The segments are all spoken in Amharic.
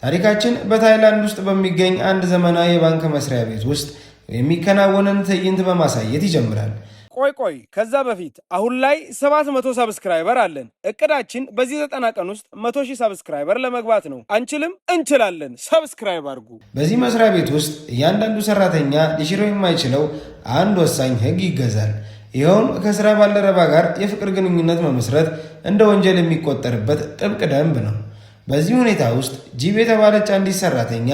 ታሪካችን በታይላንድ ውስጥ በሚገኝ አንድ ዘመናዊ የባንክ መስሪያ ቤት ውስጥ የሚከናወንን ትዕይንት በማሳየት ይጀምራል። ቆይ ከዛ በፊት አሁን ላይ 700 ሰብስክራይበር አለን። እቅዳችን በዚህ 90 ቀን ውስጥ 100,000 ሰብስክራይበር ለመግባት ነው። አንችልም? እንችላለን። ሰብስክራይብ አድርጉ። በዚህ መስሪያ ቤት ውስጥ እያንዳንዱ ሰራተኛ ሊሽረው የማይችለው አንድ ወሳኝ ህግ ይገዛል። ይኸውም ከስራ ባልደረባ ጋር የፍቅር ግንኙነት መመስረት እንደ ወንጀል የሚቆጠርበት ጥብቅ ደንብ ነው። በዚህ ሁኔታ ውስጥ ጂብ የተባለች አንዲት ሰራተኛ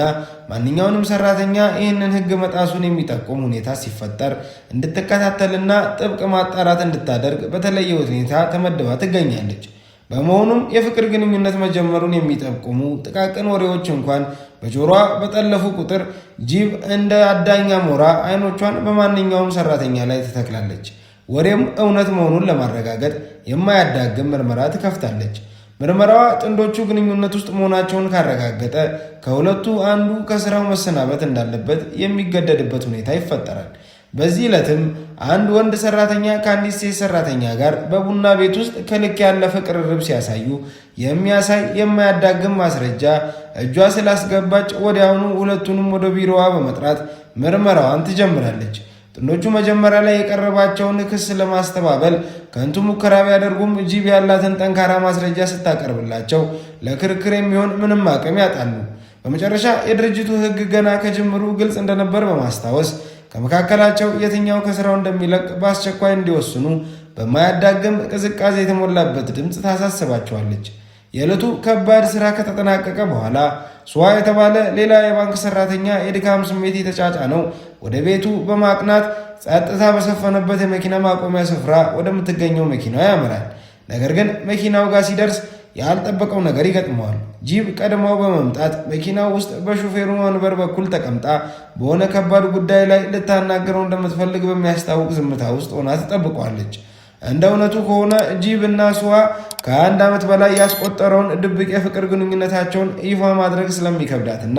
ማንኛውንም ሰራተኛ ይህንን ህግ መጣሱን የሚጠቁም ሁኔታ ሲፈጠር እንድትከታተልና ጥብቅ ማጣራት እንድታደርግ በተለየ ሁኔታ ተመድባ ትገኛለች። በመሆኑም የፍቅር ግንኙነት መጀመሩን የሚጠቁሙ ጥቃቅን ወሬዎች እንኳን በጆሮዋ በጠለፉ ቁጥር ጂብ እንደ አዳኝ አሞራ አይኖቿን በማንኛውም ሰራተኛ ላይ ትተክላለች። ወሬም እውነት መሆኑን ለማረጋገጥ የማያዳግም ምርመራ ትከፍታለች። ምርመራዋ ጥንዶቹ ግንኙነት ውስጥ መሆናቸውን ካረጋገጠ ከሁለቱ አንዱ ከስራው መሰናበት እንዳለበት የሚገደድበት ሁኔታ ይፈጠራል። በዚህ ዕለትም አንድ ወንድ ሰራተኛ ከአንዲት ሴት ሰራተኛ ጋር በቡና ቤት ውስጥ ከልክ ያለፈ ቅርርብ ሲያሳዩ የሚያሳይ የማያዳግም ማስረጃ እጇ ስላስገባች ወዲያውኑ ሁለቱንም ወደ ቢሮዋ በመጥራት ምርመራዋን ትጀምራለች። ጥንዶቹ መጀመሪያ ላይ የቀረባቸውን ክስ ለማስተባበል ከንቱ ሙከራ ቢያደርጉም ጂብ ያላትን ጠንካራ ማስረጃ ስታቀርብላቸው ለክርክር የሚሆን ምንም አቅም ያጣሉ። በመጨረሻ የድርጅቱ ሕግ ገና ከጅምሩ ግልጽ እንደነበር በማስታወስ ከመካከላቸው የትኛው ከስራው እንደሚለቅ በአስቸኳይ እንዲወስኑ በማያዳግም ቅዝቃዜ የተሞላበት ድምፅ ታሳስባቸዋለች። የዕለቱ ከባድ ስራ ከተጠናቀቀ በኋላ ሱዋ የተባለ ሌላ የባንክ ሰራተኛ የድካም ስሜት የተጫጫነው ወደ ቤቱ በማቅናት ጸጥታ በሰፈነበት የመኪና ማቆሚያ ስፍራ ወደምትገኘው መኪናው ያመራል። ነገር ግን መኪናው ጋር ሲደርስ ያልጠበቀው ነገር ይገጥመዋል። ጂብ ቀድማው በመምጣት መኪናው ውስጥ በሹፌሩ ወንበር በኩል ተቀምጣ በሆነ ከባድ ጉዳይ ላይ ልታናገረው እንደምትፈልግ በሚያስታውቅ ዝምታ ውስጥ ሆና ትጠብቋለች። እንደ እውነቱ ከሆነ ጂብ እና ሱዋ ከ1 ዓመት በላይ ያስቆጠረውን ድብቅ የፍቅር ግንኙነታቸውን ይፋ ማድረግ ስለሚከብዳትና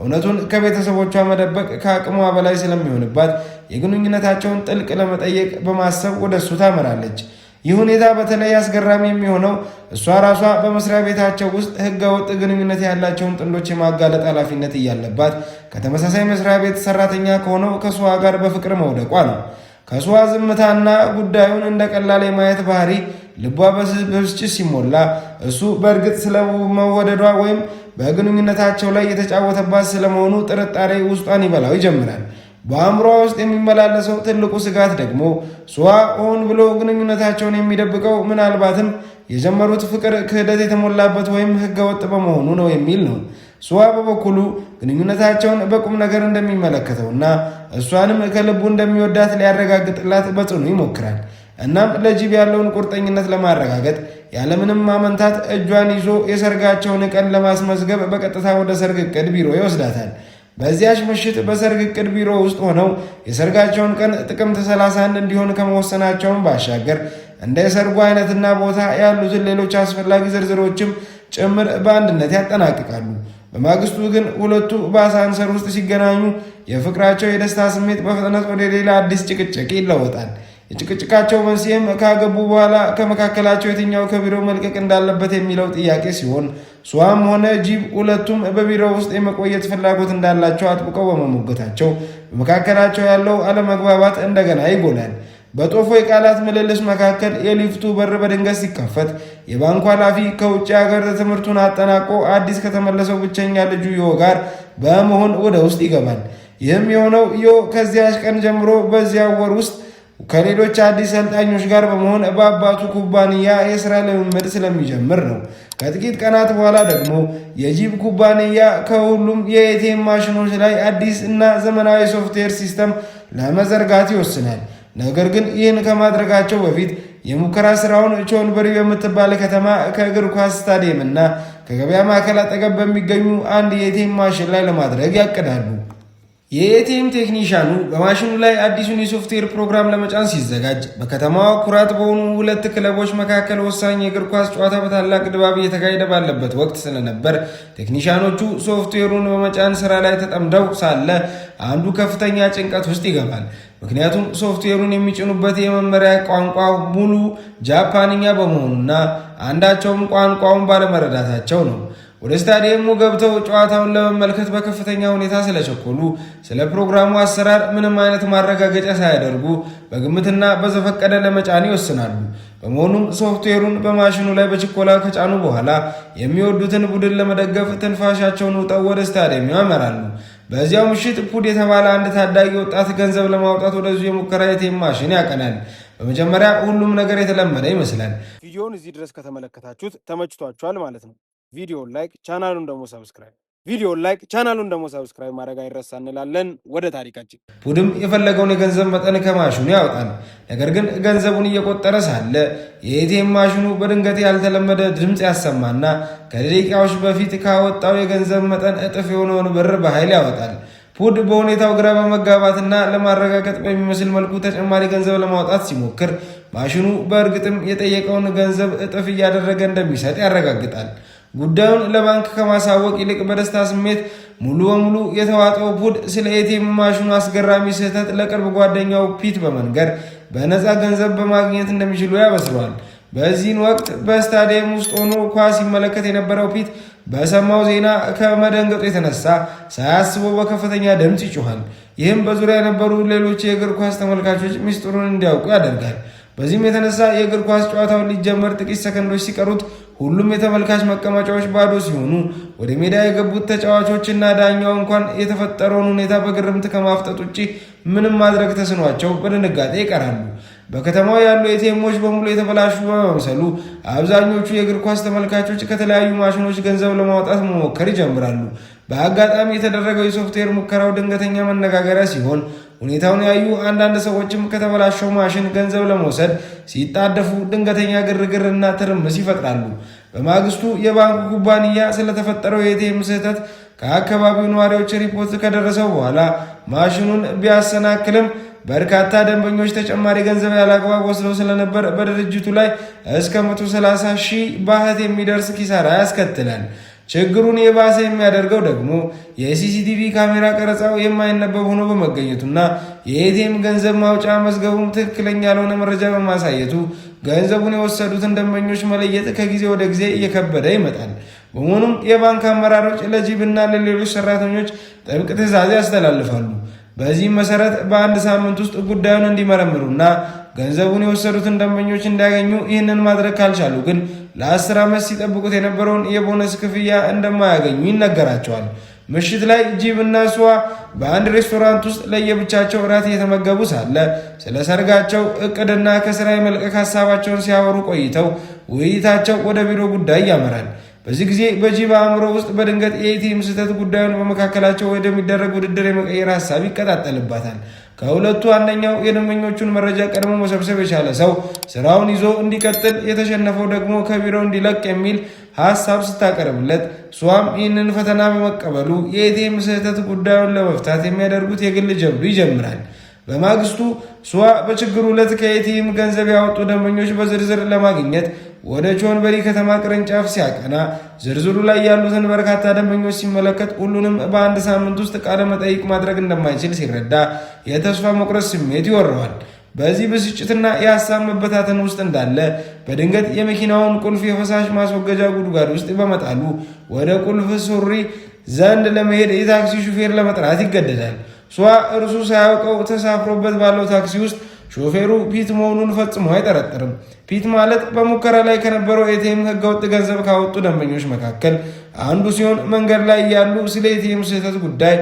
እውነቱን ከቤተሰቦቿ መደበቅ ከአቅሟ በላይ ስለሚሆንባት የግንኙነታቸውን ጥልቅ ለመጠየቅ በማሰብ ወደ እሱ ታመራለች። ይህ ሁኔታ በተለይ አስገራሚ የሚሆነው እሷ ራሷ በመስሪያ ቤታቸው ውስጥ ህገወጥ ግንኙነት ያላቸውን ጥንዶች የማጋለጥ ኃላፊነት እያለባት ከተመሳሳይ መስሪያ ቤት ሰራተኛ ከሆነው ከሱዋ ጋር በፍቅር መውደቋ ነው። ከሱዋ ዝምታና ጉዳዩን እንደ ቀላል የማየት ባህሪ ልቧ በብስጭት ሲሞላ እሱ በእርግጥ ስለመወደዷ ወይም በግንኙነታቸው ላይ የተጫወተባት ስለመሆኑ ጥርጣሬ ውስጧን ይበላው ይጀምራል። በአእምሯ ውስጥ የሚመላለሰው ትልቁ ስጋት ደግሞ ሱዋ ሆን ብሎ ግንኙነታቸውን የሚደብቀው ምናልባትም የጀመሩት ፍቅር ክህደት የተሞላበት ወይም ህገወጥ በመሆኑ ነው የሚል ነው። ሱዋ በበኩሉ ግንኙነታቸውን በቁም ነገር እንደሚመለከተውና እሷንም ከልቡ እንደሚወዳት ሊያረጋግጥላት በጽኑ ይሞክራል። እናም ለጂብ ያለውን ቁርጠኝነት ለማረጋገጥ ያለምንም ማመንታት እጇን ይዞ የሰርጋቸውን ቀን ለማስመዝገብ በቀጥታ ወደ ሰርግ ዕቅድ ቢሮ ይወስዳታል። በዚያች ምሽት በሰርግ ዕቅድ ቢሮ ውስጥ ሆነው የሰርጋቸውን ቀን ጥቅምት 31 እንዲሆን ከመወሰናቸውን ባሻገር እንደ የሰርጉ አይነትና ቦታ ያሉትን ሌሎች አስፈላጊ ዝርዝሮችም ጭምር በአንድነት ያጠናቅቃሉ። በማግስቱ ግን ሁለቱ በአሳንሰር ውስጥ ሲገናኙ የፍቅራቸው የደስታ ስሜት በፍጥነት ወደ ሌላ አዲስ ጭቅጭቅ ይለወጣል። የጭቅጭቃቸው መንስኤም ካገቡ በኋላ ከመካከላቸው የትኛው ከቢሮ መልቀቅ እንዳለበት የሚለው ጥያቄ ሲሆን ሱዋም ሆነ ጂብ ሁለቱም በቢሮ ውስጥ የመቆየት ፍላጎት እንዳላቸው አጥብቀው በመሞገታቸው በመካከላቸው ያለው አለመግባባት እንደገና ይጎላል። በጦፎ የቃላት ምልልስ መካከል የሊፍቱ በር በድንገት ሲከፈት የባንኩ ኃላፊ ከውጭ ሀገር ትምህርቱን አጠናቆ አዲስ ከተመለሰው ብቸኛ ልጁ ዮ ጋር በመሆን ወደ ውስጥ ይገባል። ይህም የሆነው ዮ ከዚያች ቀን ጀምሮ በዚያ ወር ውስጥ ከሌሎች አዲስ ሰልጣኞች ጋር በመሆን በአባቱ ኩባንያ የሥራ ልምምድ ስለሚጀምር ነው። ከጥቂት ቀናት በኋላ ደግሞ የጂብ ኩባንያ ከሁሉም የኤቲኤም ማሽኖች ላይ አዲስ እና ዘመናዊ ሶፍትዌር ሲስተም ለመዘርጋት ይወስናል። ነገር ግን ይህን ከማድረጋቸው በፊት የሙከራ ስራውን ቾንበሪ በምትባል ከተማ ከእግር ኳስ ስታዲየም እና ከገበያ ማዕከል አጠገብ በሚገኙ አንድ የኤቲኤም ማሽን ላይ ለማድረግ ያቅዳሉ። የኤቲኤም ቴክኒሻኑ በማሽኑ ላይ አዲሱን የሶፍትዌር ፕሮግራም ለመጫን ሲዘጋጅ በከተማዋ ኩራት በሆኑ ሁለት ክለቦች መካከል ወሳኝ የእግር ኳስ ጨዋታ በታላቅ ድባብ እየተካሄደ ባለበት ወቅት ስለነበር ቴክኒሻኖቹ ሶፍትዌሩን በመጫን ስራ ላይ ተጠምደው ሳለ አንዱ ከፍተኛ ጭንቀት ውስጥ ይገባል። ምክንያቱም ሶፍትዌሩን የሚጭኑበት የመመሪያ ቋንቋ ሙሉ ጃፓንኛ በመሆኑና አንዳቸውም ቋንቋውን ባለመረዳታቸው ነው። ወደ ስታዲየሙ ገብተው ጨዋታውን ለመመልከት በከፍተኛ ሁኔታ ስለቸኮሉ ስለ ፕሮግራሙ አሰራር ምንም አይነት ማረጋገጫ ሳያደርጉ በግምትና በዘፈቀደ ለመጫን ይወስናሉ። በመሆኑም ሶፍትዌሩን በማሽኑ ላይ በችኮላ ከጫኑ በኋላ የሚወዱትን ቡድን ለመደገፍ ትንፋሻቸውን ውጠው ወደ ስታዲየሙ ያመራሉ። በዚያው ምሽት ፑድ የተባለ አንድ ታዳጊ ወጣት ገንዘብ ለማውጣት ወደዚሁ የሙከራ ኤቲኤም ማሽን ያቀናል። በመጀመሪያ ሁሉም ነገር የተለመደ ይመስላል። ቪዲዮውን እዚህ ድረስ ከተመለከታችሁት ተመችቷችኋል ማለት ነው። ቪዲዮውን ላይክ ቻናሉን ደግሞ ሰብስክራይብ ማድረግ አይረሳ እንላለን። ወደ ታሪካችን ፑድም የፈለገውን የገንዘብ መጠን ከማሽኑ ያወጣል። ነገር ግን ገንዘቡን እየቆጠረ ሳለ የኤቲኤም ማሽኑ በድንገት ያልተለመደ ድምፅ ያሰማና ከደቂቃዎች በፊት ካወጣው የገንዘብ መጠን እጥፍ የሆነውን ብር በኃይል ያወጣል። ፑድ በሁኔታው ግራ በመጋባትና ለማረጋገጥ በሚመስል መልኩ ተጨማሪ ገንዘብ ለማውጣት ሲሞክር ማሽኑ በእርግጥም የጠየቀውን ገንዘብ እጥፍ እያደረገ እንደሚሰጥ ያረጋግጣል። ጉዳዩን ለባንክ ከማሳወቅ ይልቅ በደስታ ስሜት ሙሉ በሙሉ የተዋጠው ፑድ ስለ ኤቲኤም ማሽኑ አስገራሚ ስህተት ለቅርብ ጓደኛው ፒት በመንገር በነፃ ገንዘብ በማግኘት እንደሚችሉ ያበስረዋል። በዚህን ወቅት በስታዲየም ውስጥ ሆኖ ኳስ ሲመለከት የነበረው ፒት በሰማው ዜና ከመደንገጡ የተነሳ ሳያስበው በከፍተኛ ድምፅ ይጮኻል። ይህም በዙሪያ የነበሩ ሌሎች የእግር ኳስ ተመልካቾች ሚስጥሩን እንዲያውቁ ያደርጋል። በዚህም የተነሳ የእግር ኳስ ጨዋታውን ሊጀመር ጥቂት ሰከንዶች ሲቀሩት ሁሉም የተመልካች መቀመጫዎች ባዶ ሲሆኑ ወደ ሜዳ የገቡት ተጫዋቾችና ዳኛው እንኳን የተፈጠረውን ሁኔታ በግርምት ከማፍጠጥ ውጭ ምንም ማድረግ ተስኗቸው በድንጋጤ ይቀራሉ። በከተማው ያሉ ኤቲኤሞች በሙሉ የተበላሹ በመምሰሉ አብዛኞቹ የእግር ኳስ ተመልካቾች ከተለያዩ ማሽኖች ገንዘብ ለማውጣት መሞከር ይጀምራሉ። በአጋጣሚ የተደረገው የሶፍትዌር ሙከራው ድንገተኛ መነጋገሪያ ሲሆን ሁኔታውን ያዩ አንዳንድ ሰዎችም ከተበላሸው ማሽን ገንዘብ ለመውሰድ ሲጣደፉ ድንገተኛ ግርግርና ትርምስ ይፈጥራሉ። በማግስቱ የባንኩ ኩባንያ ስለተፈጠረው የኤቲኤም ስህተት ከአካባቢው ነዋሪዎች ሪፖርት ከደረሰው በኋላ ማሽኑን ቢያሰናክልም በርካታ ደንበኞች ተጨማሪ ገንዘብ ያላግባብ ወስደው ስለነበር በድርጅቱ ላይ እስከ 130,000 ባህት የሚደርስ ኪሳራ ያስከትላል። ችግሩን የባሰ የሚያደርገው ደግሞ የሲሲቲቪ ካሜራ ቀረጻው የማይነበብ ሆኖ በመገኘቱና የኤቲኤም ገንዘብ ማውጫ መዝገቡም ትክክለኛ ያልሆነ መረጃ በማሳየቱ ገንዘቡን የወሰዱትን ደንበኞች መለየት ከጊዜ ወደ ጊዜ እየከበደ ይመጣል። በመሆኑም የባንክ አመራሮች ለጂብና ለሌሎች ሰራተኞች ጥብቅ ትዕዛዝ ያስተላልፋሉ። በዚህም መሰረት በአንድ ሳምንት ውስጥ ጉዳዩን እንዲመረምሩና ገንዘቡን የወሰዱትን ደንበኞች እንዲያገኙ፣ ይህንን ማድረግ ካልቻሉ ግን ለ10 ዓመት ሲጠብቁት የነበረውን የቦነስ ክፍያ እንደማያገኙ ይነገራቸዋል። ምሽት ላይ ጂብ እና ሱዋ በአንድ ሬስቶራንት ውስጥ ለየብቻቸው እራት እየተመገቡ ሳለ ስለ ሰርጋቸው እቅድና ከስራ የመልቀቅ ሀሳባቸውን ሲያወሩ ቆይተው ውይይታቸው ወደ ቢሮ ጉዳይ ያመራል። በዚህ ጊዜ በጂብ አእምሮ ውስጥ በድንገት የኤቲኤም ስህተት ጉዳዩን በመካከላቸው ወደሚደረግ ውድድር የመቀየር ሀሳብ ይቀጣጠልባታል። ከሁለቱ አንደኛው የደንበኞቹን መረጃ ቀድሞ መሰብሰብ የቻለ ሰው ስራውን ይዞ እንዲቀጥል፣ የተሸነፈው ደግሞ ከቢሮው እንዲለቅ የሚል ሀሳብ ስታቀርብለት ሷም ይህንን ፈተና በመቀበሉ የኤቲኤም ስህተት ጉዳዩን ለመፍታት የሚያደርጉት የግል ጀብዱ ይጀምራል። በማግስቱ ሷ በችግሩ ዕለት ከኤቲኤም ገንዘብ ያወጡ ደንበኞች በዝርዝር ለማግኘት ወደ ቾንበሪ ከተማ ቅርንጫፍ ሲያቀና ዝርዝሩ ላይ ያሉትን በርካታ ደንበኞች ሲመለከት ሁሉንም በአንድ ሳምንት ውስጥ ቃለ መጠይቅ ማድረግ እንደማይችል ሲረዳ የተስፋ መቁረጥ ስሜት ይወረዋል። በዚህ ብስጭትና የሀሳብ መበታተን ውስጥ እንዳለ በድንገት የመኪናውን ቁልፍ የፈሳሽ ማስወገጃ ጉድጓድ ውስጥ በመጣሉ ወደ ቁልፍ ሱሪ ዘንድ ለመሄድ የታክሲ ሹፌር ለመጥራት ይገደዳል። ሷ እርሱ ሳያውቀው ተሳፍሮበት ባለው ታክሲ ውስጥ ሾፌሩ ፒት መሆኑን ፈጽሞ አይጠረጥርም። ፒት ማለት በሙከራ ላይ ከነበረው ኤቲኤም ህገወጥ ገንዘብ ካወጡ ደንበኞች መካከል አንዱ ሲሆን መንገድ ላይ ያሉ ስለ ኤቲኤም ስህተት ጉዳይ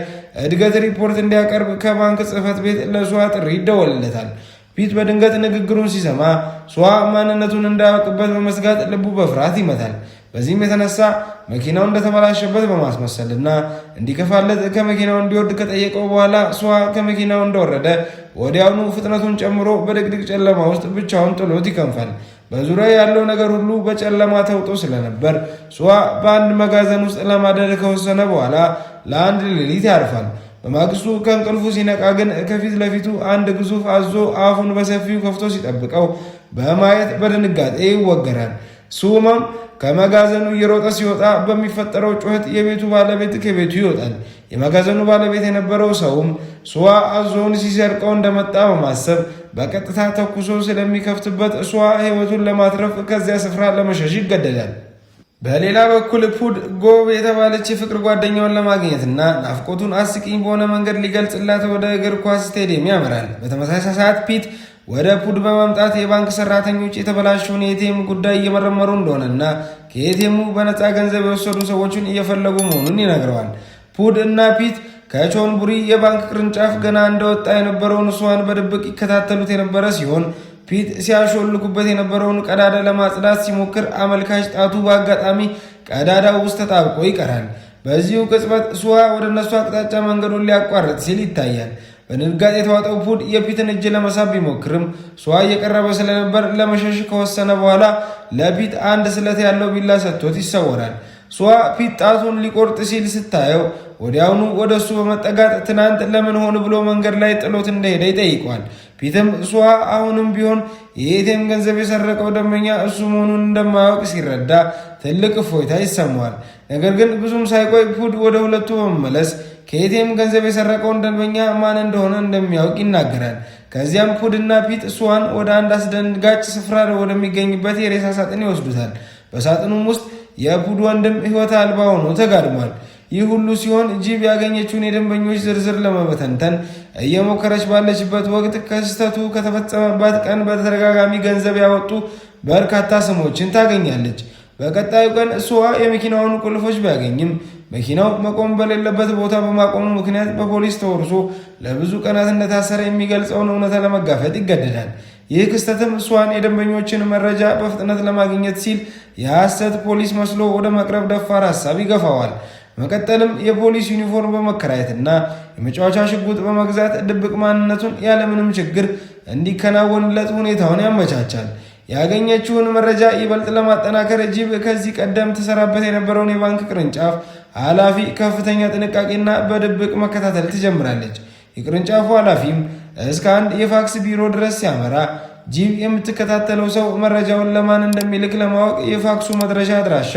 እድገት ሪፖርት እንዲያቀርብ ከባንክ ጽሕፈት ቤት ለሷ ጥሪ ይደወልለታል። ፒት በድንገት ንግግሩን ሲሰማ ሷ ማንነቱን እንዳያውቅበት በመስጋት ልቡ በፍርሃት ይመታል። በዚህም የተነሳ መኪናው እንደተበላሸበት በማስመሰልና እንዲከፋለት ከመኪናው እንዲወርድ ከጠየቀው በኋላ ሷ ከመኪናው እንደወረደ ወዲያውኑ ፍጥነቱን ጨምሮ በድቅድቅ ጨለማ ውስጥ ብቻውን ጥሎት ይከንፋል። በዙሪያ ያለው ነገር ሁሉ በጨለማ ተውጦ ስለነበር ሷ በአንድ መጋዘን ውስጥ ለማደር ከወሰነ በኋላ ለአንድ ሌሊት ያርፋል። በማግስቱ ከእንቅልፉ ሲነቃ ግን ከፊት ለፊቱ አንድ ግዙፍ አዞ አፉን በሰፊው ከፍቶ ሲጠብቀው በማየት በድንጋጤ ይወገራል። ሱማም ከመጋዘኑ እየሮጠ ሲወጣ በሚፈጠረው ጩኸት የቤቱ ባለቤት ከቤቱ ይወጣል። የመጋዘኑ ባለቤት የነበረው ሰውም ሱዋ አዞውን ሲሰርቀው እንደመጣ በማሰብ በቀጥታ ተኩሶ ስለሚከፍትበት ሱዋ ሕይወቱን ለማትረፍ ከዚያ ስፍራ ለመሸሽ ይገደዳል። በሌላ በኩል ፑድ ጎብ የተባለች የፍቅር ጓደኛውን ለማግኘትና ናፍቆቱን አስቂኝ በሆነ መንገድ ሊገልጽላት ወደ እግር ኳስ ስቴዲየም ያመራል። በተመሳሳይ ሰዓት ፒት ወደ ፑድ በመምጣት የባንክ ሰራተኞች የተበላሸውን የኤቲኤም ጉዳይ እየመረመሩ እንደሆነና ከኤቲኤሙ በነፃ ገንዘብ የወሰዱ ሰዎችን እየፈለጉ መሆኑን ይነግረዋል። ፑድ እና ፒት ከቾንቡሪ የባንክ ቅርንጫፍ ገና እንደወጣ የነበረውን እሷን በድብቅ ይከታተሉት የነበረ ሲሆን ፒት ሲያሾልኩበት የነበረውን ቀዳዳ ለማጽዳት ሲሞክር አመልካች ጣቱ በአጋጣሚ ቀዳዳው ውስጥ ተጣብቆ ይቀራል። በዚሁ ቅጽበት ሱዋ ወደ እነሱ አቅጣጫ መንገዱን ሊያቋርጥ ሲል ይታያል። በድንጋጤ የተዋጠው ፑድ የፒትን እጅ ለመሳብ ቢሞክርም ሱዋ እየቀረበ ስለነበር ለመሸሽ ከወሰነ በኋላ ለፒት አንድ ስለት ያለው ቢላ ሰጥቶት ይሰወራል። ሱዋ ፒት ጣቱን ሊቆርጥ ሲል ስታየው ወዲያውኑ ወደ እሱ በመጠጋት ትናንት ለምን ሆን ብሎ መንገድ ላይ ጥሎት እንደሄደ ይጠይቋል። ፒትም ሱዋ አሁንም ቢሆን የኤቲኤም ገንዘብ የሰረቀው ደንበኛ እሱ መሆኑን እንደማያውቅ ሲረዳ ትልቅ እፎይታ ይሰማዋል። ነገር ግን ብዙም ሳይቆይ ፑድ ወደ ሁለቱ በመመለስ ከኤቲኤም ገንዘብ የሰረቀውን ደንበኛ ማን እንደሆነ እንደሚያውቅ ይናገራል። ከዚያም ፑድ እና ፒት ሱዋን ወደ አንድ አስደንጋጭ ስፍራ ወደሚገኝበት የሬሳ ሳጥን ይወስዱታል። በሳጥኑም ውስጥ የፑድ ወንድም ሕይወት አልባ ሆኖ ተጋድሟል። ይህ ሁሉ ሲሆን ጂብ ያገኘችውን የደንበኞች ዝርዝር ለመበተንተን እየሞከረች ባለችበት ወቅት ከስህተቱ ከተፈጸመባት ቀን በተደጋጋሚ ገንዘብ ያወጡ በርካታ ስሞችን ታገኛለች። በቀጣዩ ቀን ሱዋ የመኪናውን ቁልፎች ቢያገኝም መኪናው መቆም በሌለበት ቦታ በማቆሙ ምክንያት በፖሊስ ተወርሶ ለብዙ ቀናት እንደታሰረ የሚገልጸውን እውነታ ለመጋፈጥ ይገደዳል። ይህ ክስተትም ሱዋን የደንበኞችን መረጃ በፍጥነት ለማግኘት ሲል የሐሰት ፖሊስ መስሎ ወደ መቅረብ ደፋር ሀሳብ ይገፋዋል። መቀጠልም የፖሊስ ዩኒፎርም በመከራየትና የመጫወቻ ሽጉጥ በመግዛት ድብቅ ማንነቱን ያለምንም ችግር እንዲከናወንለት ሁኔታውን ያመቻቻል። ያገኘችውን መረጃ ይበልጥ ለማጠናከር ጂብ ከዚህ ቀደም ተሰራበት የነበረውን የባንክ ቅርንጫፍ ኃላፊ ከፍተኛ ጥንቃቄና በድብቅ መከታተል ትጀምራለች። የቅርንጫፉ ኃላፊም እስከ አንድ የፋክስ ቢሮ ድረስ ሲያመራ ጂብ የምትከታተለው ሰው መረጃውን ለማን እንደሚልክ ለማወቅ የፋክሱ መድረሻ አድራሻ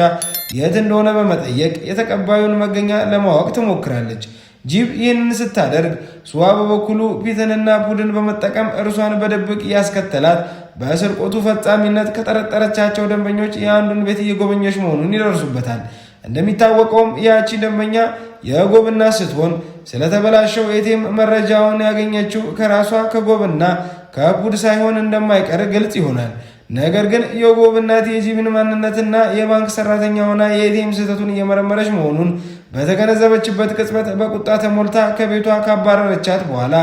የት እንደሆነ በመጠየቅ የተቀባዩን መገኛ ለማወቅ ትሞክራለች። ጂብ ይህንን ስታደርግ ሱዋ በበኩሉ ፒትንና ፑድን በመጠቀም እርሷን በድብቅ ያስከተላት በስርቆቱ ፈጻሚነት ከጠረጠረቻቸው ደንበኞች የአንዱን ቤት እየጎበኘች መሆኑን ይደርሱበታል። እንደሚታወቀውም ያቺ ደንበኛ የጎብና ስትሆን ስለተበላሸው ኤቲኤም መረጃውን ያገኘችው ከራሷ ከጎብና ከፑድ ሳይሆን እንደማይቀር ግልጽ ይሆናል። ነገር ግን የጎብ እናት የጂብን ማንነትና የባንክ ሰራተኛ ሆና የኤቲኤም ስህተቱን እየመረመረች መሆኑን በተገነዘበችበት ቅጽበት በቁጣ ተሞልታ ከቤቷ ካባረረቻት በኋላ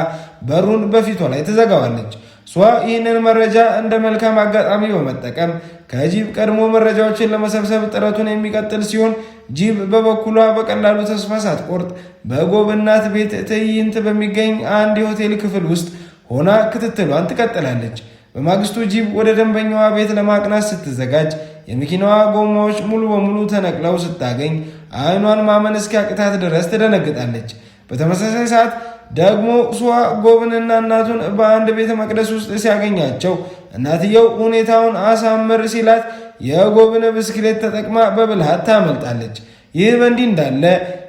በሩን በፊቷ ላይ ትዘጋዋለች። ሷ ይህንን መረጃ እንደ መልካም አጋጣሚ በመጠቀም ከጂብ ቀድሞ መረጃዎችን ለመሰብሰብ ጥረቱን የሚቀጥል ሲሆን ጂብ በበኩሏ በቀላሉ ተስፋ ሳትቆርጥ በጎብ እናት ቤት ትዕይንት በሚገኝ አንድ የሆቴል ክፍል ውስጥ ሆና ክትትሏን ትቀጥላለች። በማግስቱ ጂብ ወደ ደንበኛዋ ቤት ለማቅናት ስትዘጋጅ የመኪናዋ ጎማዎች ሙሉ በሙሉ ተነቅለው ስታገኝ አይኗን ማመን እስኪያቅታት ድረስ ትደነግጣለች። በተመሳሳይ ሰዓት ደግሞ ሱዋ ጎብንና እናቱን በአንድ ቤተ መቅደስ ውስጥ ሲያገኛቸው እናትየው ሁኔታውን አሳምር ሲላት የጎብን ብስክሌት ተጠቅማ በብልሃት ታመልጣለች። ይህ በእንዲህ እንዳለ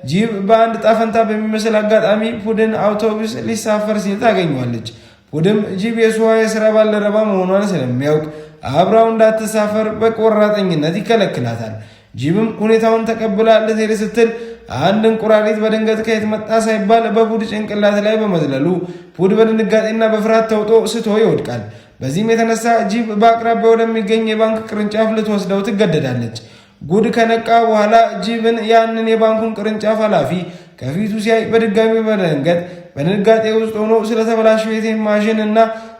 ጂብ በአንድ ጣፈንታ በሚመስል አጋጣሚ ፑድን አውቶቡስ ሊሳፈር ሲል ታገኘዋለች። ፑድም ጂብ የሱዋ የሥራ ባልደረባ መሆኗን ስለሚያውቅ አብራው እንዳትሳፈር በቆራጠኝነት ይከለክላታል። ጂብም ሁኔታውን ተቀብላ ልትሄድ ስትል አንድ እንቁራሪት በድንገት ከየት መጣ ሳይባል በፑድ ጭንቅላት ላይ በመዝለሉ ፑድ በድንጋጤና በፍርሃት ተውጦ ስቶ ይወድቃል። በዚህም የተነሳ ጂብ በአቅራቢያ ወደሚገኝ የባንክ ቅርንጫፍ ልትወስደው ትገደዳለች። ጉድ ከነቃ በኋላ ጂብን ያንን የባንኩን ቅርንጫፍ ኃላፊ ከፊቱ ሲያይ በድጋሚ በመደንገጥ በድንጋጤ ውስጥ ሆኖ ስለተበላሸው የኤቲኤም ማሽን እና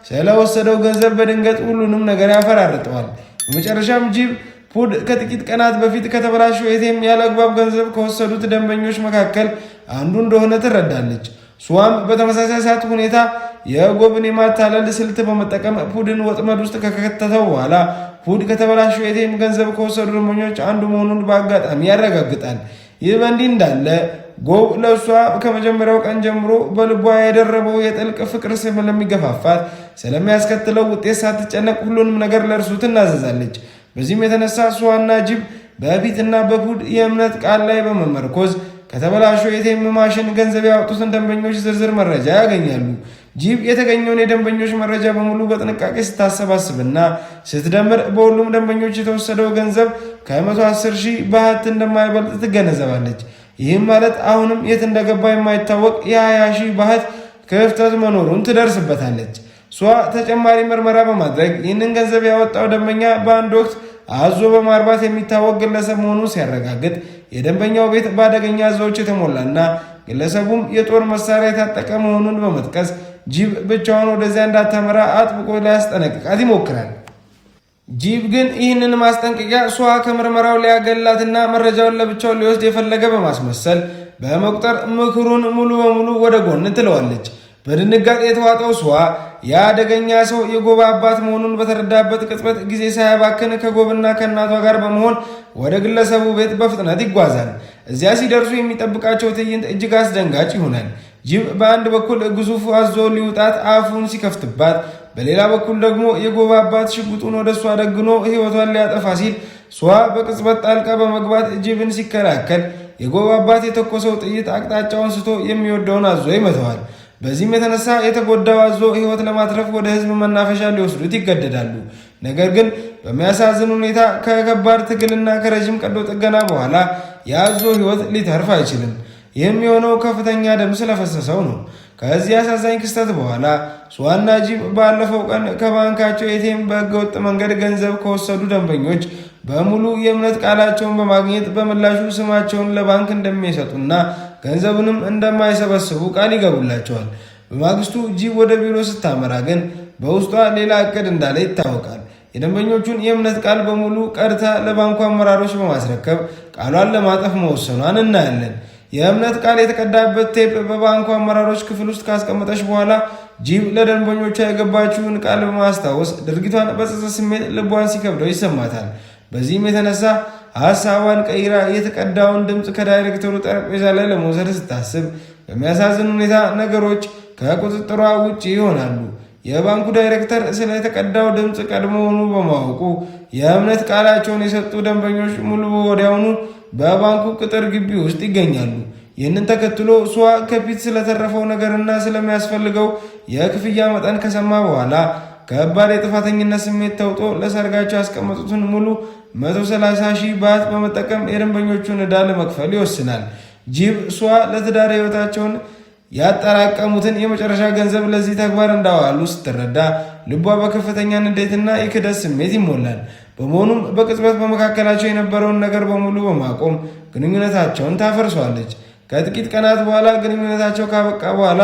ስለወሰደው ገንዘብ በድንገት ሁሉንም ነገር ያፈራርጠዋል። በመጨረሻም ጂብ ፑድ ከጥቂት ቀናት በፊት ከተበላሸው ኤቲኤም ያለ አግባብ ገንዘብ ከወሰዱት ደንበኞች መካከል አንዱ እንደሆነ ትረዳለች። ሱዋም በተመሳሳይ ሰዓት ሁኔታ የጎብን የማታለል ስልት በመጠቀም ፑድን ወጥመድ ውስጥ ከከተተው በኋላ ፑድ ከተበላሸው ኤቲኤም ገንዘብ ከወሰዱ ደንበኞች አንዱ መሆኑን በአጋጣሚ ያረጋግጣል። ይህ በእንዲህ እንዳለ ጎብ ለእሷ ከመጀመሪያው ቀን ጀምሮ በልቧ የደረበው የጥልቅ ፍቅር ስለሚገፋፋት ስለሚያስከትለው ውጤት ሳትጨነቅ ሁሉንም ነገር ለእርሱ ትናዘዛለች። በዚህም የተነሳ ሱዋና ጂብ በፒትና በፑድ የእምነት ቃል ላይ በመመርኮዝ ከተበላሸው የኤቲኤም ማሽን ገንዘብ ያወጡትን ደንበኞች ዝርዝር መረጃ ያገኛሉ። ጂብ የተገኘውን የደንበኞች መረጃ በሙሉ በጥንቃቄ ስታሰባስብና ስትደምር በሁሉም ደንበኞች የተወሰደው ገንዘብ ከ110 ሺህ ባሃት እንደማይበልጥ ትገነዘባለች። ይህም ማለት አሁንም የት እንደገባ የማይታወቅ የ20 ሺህ ባሃት ክፍተት መኖሩን ትደርስበታለች። እሷ ተጨማሪ ምርመራ በማድረግ ይህንን ገንዘብ ያወጣው ደንበኛ በአንድ ወቅት አዞ በማርባት የሚታወቅ ግለሰብ መሆኑን ሲያረጋግጥ የደንበኛው ቤት በአደገኛ አዞዎች የተሞላና ግለሰቡም የጦር መሳሪያ የታጠቀ መሆኑን በመጥቀስ ጂብ ብቻዋን ወደዚያ እንዳታመራ አጥብቆ ሊያስጠነቅቃት ይሞክራል። ጂብ ግን ይህንን ማስጠንቀቂያ እሷ ከምርመራው ሊያገላትና መረጃውን ለብቻው ሊወስድ የፈለገ በማስመሰል በመቁጠር ምክሩን ሙሉ በሙሉ ወደ ጎን ትለዋለች። በድንጋጤ የተዋጠው እሷ የአደገኛ ሰው የጎባ አባት መሆኑን በተረዳበት ቅጽበት ጊዜ ሳያባክን ከጎብና ከእናቷ ጋር በመሆን ወደ ግለሰቡ ቤት በፍጥነት ይጓዛል። እዚያ ሲደርሱ የሚጠብቃቸው ትዕይንት እጅግ አስደንጋጭ ይሆናል። ጂብ በአንድ በኩል ግዙፍ አዞ ሊውጣት አፉን ሲከፍትባት፣ በሌላ በኩል ደግሞ የጎባ አባት ሽጉጡን ወደ እሷ ደግኖ ሕይወቷን ሊያጠፋ ሲል እሷ በቅጽበት ጣልቃ በመግባት ጂብን ሲከላከል የጎባ አባት የተኮሰው ጥይት አቅጣጫውን ስቶ የሚወደውን አዞ ይመተዋል። በዚህም የተነሳ የተጎዳው አዞ ሕይወት ለማትረፍ ወደ ሕዝብ መናፈሻ ሊወስዱት ይገደዳሉ። ነገር ግን በሚያሳዝን ሁኔታ ከከባድ ትግልና ከረዥም ቀዶ ጥገና በኋላ የአዞ ሕይወት ሊተርፍ አይችልም። ይህም የሆነው ከፍተኛ ደም ስለፈሰሰው ነው። ከዚህ አሳዛኝ ክስተት በኋላ ሷና ጂብ ባለፈው ቀን ከባንካቸው ኤቲኤም በህገወጥ መንገድ ገንዘብ ከወሰዱ ደንበኞች በሙሉ የእምነት ቃላቸውን በማግኘት በምላሹ ስማቸውን ለባንክ እንደሚሰጡና ገንዘቡንም እንደማይሰበስቡ ቃል ይገቡላቸዋል። በማግስቱ ጂብ ወደ ቢሮ ስታመራ ግን በውስጧ ሌላ እቅድ እንዳለ ይታወቃል። የደንበኞቹን የእምነት ቃል በሙሉ ቀድታ ለባንኩ አመራሮች በማስረከብ ቃሏን ለማጠፍ መወሰኗን እናያለን። የእምነት ቃል የተቀዳበት ቴፕ በባንኩ አመራሮች ክፍል ውስጥ ካስቀመጠች በኋላ ጂብ ለደንበኞቿ የገባችውን ቃል በማስታወስ ድርጊቷን በጸጸት ስሜት ልቧን ሲከብደው ይሰማታል። በዚህም የተነሳ ሀሳቧን ቀይራ የተቀዳውን ድምፅ ከዳይሬክተሩ ጠረጴዛ ላይ ለመውሰድ ስታስብ በሚያሳዝን ሁኔታ ነገሮች ከቁጥጥሯ ውጭ ይሆናሉ። የባንኩ ዳይሬክተር ስለ የተቀዳው ድምፅ ቀድሞውኑ በማወቁ የእምነት ቃላቸውን የሰጡ ደንበኞች ሙሉ ወዲያውኑ በባንኩ ቅጥር ግቢ ውስጥ ይገኛሉ። ይህንን ተከትሎ እሷ ከፊት ስለተረፈው ነገርና ስለሚያስፈልገው የክፍያ መጠን ከሰማ በኋላ ከባድ የጥፋተኝነት ስሜት ተውጦ ለሰርጋቸው ያስቀመጡትን ሙሉ 130 ሺህ ባሃት በመጠቀም የደንበኞቹን ዕዳ ለመክፈል ይወስናል። ጂብ እሷ ለትዳር ሕይወታቸውን ያጠራቀሙትን የመጨረሻ ገንዘብ ለዚህ ተግባር እንዳዋሉ ስትረዳ ልቧ በከፍተኛ ንዴትና የክደት ስሜት ይሞላል። በመሆኑም በቅጽበት በመካከላቸው የነበረውን ነገር በሙሉ በማቆም ግንኙነታቸውን ታፈርሷለች። ከጥቂት ቀናት በኋላ ግንኙነታቸው ካበቃ በኋላ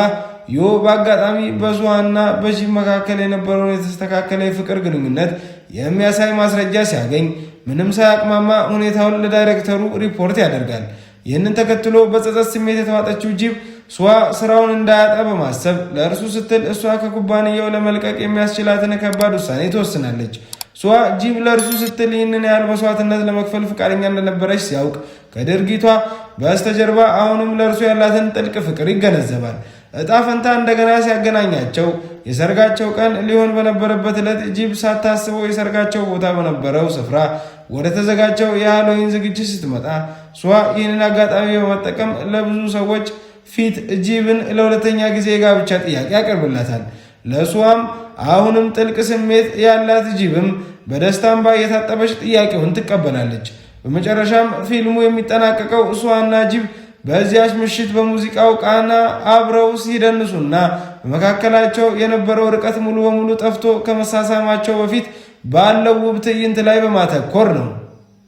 ዮ በአጋጣሚ በሷና በጂብ መካከል የነበረውን የተስተካከለ የፍቅር ግንኙነት የሚያሳይ ማስረጃ ሲያገኝ ምንም ሳያቅማማ ሁኔታውን ለዳይሬክተሩ ሪፖርት ያደርጋል። ይህንን ተከትሎ በጸጸት ስሜት የተዋጠችው ጂብ እሷ ስራውን እንዳያጣ በማሰብ ለእርሱ ስትል እሷ ከኩባንያው ለመልቀቅ የሚያስችላትን ከባድ ውሳኔ ትወስናለች። እሷ ጂብ ለእርሱ ስትል ይህንን ያህል መስዋዕትነት ለመክፈል ፈቃደኛ እንደነበረች ሲያውቅ ከድርጊቷ በስተጀርባ አሁንም ለእርሱ ያላትን ጥልቅ ፍቅር ይገነዘባል። እጣ ፈንታ እንደገና ሲያገናኛቸው የሰርጋቸው ቀን ሊሆን በነበረበት ዕለት ጂብ ሳታስበው የሰርጋቸው ቦታ በነበረው ስፍራ ወደ ተዘጋጀው የሃሎዊን ዝግጅት ስትመጣ እሷ ይህንን አጋጣሚ በመጠቀም ለብዙ ሰዎች ፊት ጂብን ለሁለተኛ ጊዜ የጋብቻ ጥያቄ ያቀርብላታል። ለእሷም አሁንም ጥልቅ ስሜት ያላት ጂብም በደስታ እንባ የታጠበች ጥያቄውን ትቀበላለች። በመጨረሻም ፊልሙ የሚጠናቀቀው እሷና ጂብ በዚያች ምሽት በሙዚቃው ቃና አብረው ሲደንሱና በመካከላቸው የነበረው ርቀት ሙሉ በሙሉ ጠፍቶ ከመሳሳማቸው በፊት ባለው ውብ ትዕይንት ላይ በማተኮር ነው።